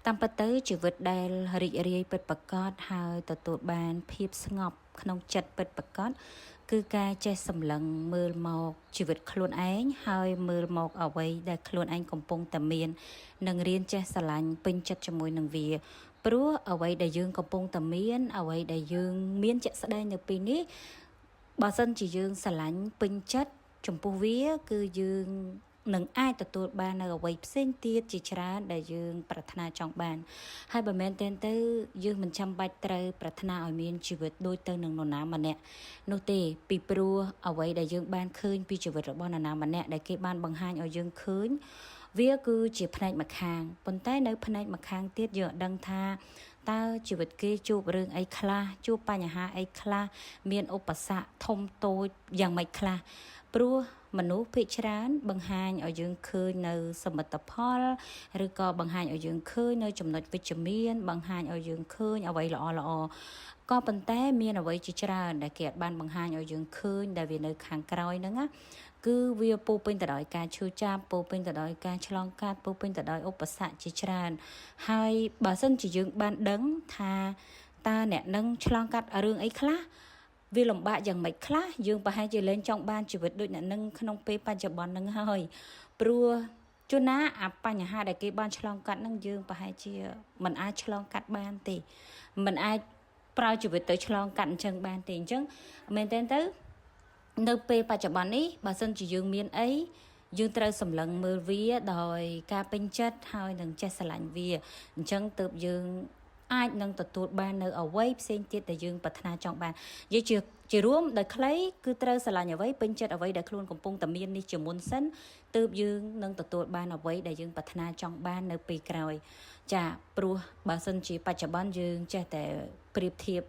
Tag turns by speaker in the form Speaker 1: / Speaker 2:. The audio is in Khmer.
Speaker 1: តាមពិតទៅជីវិតដែលរីករាយពិតប្រាកដហើយទទួលបានភាពស្ងប់ក្នុងចិត្តពិតប្រាកដគឺការចេះសម្លឹងមើលមកជីវិតខ្លួនឯងហើយមើលមកអ្វីដែលខ្លួនឯងកំពុងតែមាននិងរៀនចេះស្រឡាញ់ពេញចិត្តជាមួយនឹងវាព្រោះអ្វីដែលយើងកំពុងតែមានអ្វីដែលយើងមានជាក់ស្ដែងនៅពេលនេះបើសិនជាយើងស្រឡាញ់ពេញចិត្តចំពោះវាគឺយើងនឹងអាចទទួលបាននៅអ្វីផ្សេងទៀតជាច្រើនដែលយើងប្រាថ្នាចង់បានហើយបើមែនទែនទៅយើងមិនចាំបាច់ត្រូវប្រាថ្នាឲ្យមានជីវិតដូចទៅនឹងនរណាម្នាក់នោះទេពីព្រោះអ្វីដែលយើងបានឃើញពីជីវិតរបស់នរណាម្នាក់ដែលគេបានបង្ហាញឲ្យយើងឃើញវាគឺជាផ្នែកម្ខាងប៉ុន្តែនៅផ្នែកម្ខាងទៀតយើងអត់ដឹងថាតើជីវិតគេជួបរឿងអីខ្លះជួបបញ្ហាអីខ្លះមានឧបសគ្គធំតូចយ៉ាងម៉េចខ្លះព្រោះមនុស្សភាគច្រើនបង្ហាញឲ្យយើងឃើញនៅសមិទ្ធផលឬក៏បង្ហាញឲ្យយើងឃើញនៅចំណុចវិជ្ជមានបង្ហាញឲ្យយើងឃើញអ្វីល្អល្អក៏ប៉ុន្តែមានអ្វីជាច្រើនដែលគេអាចបានបង្ហាញឲ្យយើងឃើញដែលវានៅខាងក្រោយហ្នឹងណាគឺវាពោពេញទៅដោយការឈឺចាប់ពោពេញទៅដោយការឆ្លងកាត់ពោពេញទៅដោយឧបសគ្គជាច្រើនហើយបើសិនជាយើងបានដឹងថាតើអ្នកនឹងឆ្លងកាត់រឿងអីខ្លះវាលំបាកយ៉ាងម៉េចខ្លះយើងប្រហែលជាលែងចង់បានជីវិតដូចអ្នកនឹងក្នុងពេលបច្ចុប្បន្ននឹងហើយព្រោះជួនណាអាបញ្ហាដែលគេបានឆ្លងកាត់នឹងយើងប្រហែលជាមិនអាចឆ្លងកាត់បានទេមិនអាចប្រើជីវិតទៅឆ្លងកាត់អញ្ចឹងបានទេអញ្ចឹងមែនតើទៅនៅពេលបច្ចុប្បន្ននេះបើសិនជាយើងមានអីយើងត្រូវសម្លឹងមើលវាដោយការពេញចិត្តហើយនឹងចេះស្រឡាញ់វាអញ្ចឹងទើបយើងអាចនឹងទទួលបាននៅអ្វីផ្សេងទៀតដែលយើងប្រាថ្នាចង់បាននិយាយជារួមដោយខ្លីគឺត្រូវស្រឡាញ់អ្វីពេញចិត្តអ្វីដែលខ្លួនកំពុងតែមាននេះជាមុនសិនទើបយើងនឹងទទួលបានអ្វីដែលយើងប្រាថ្នាចង់បាននៅពេលក្រោយចាព្រោះបើសិនជាបច្ចុប្បន្នយើងចេះតែប្រៀបធៀប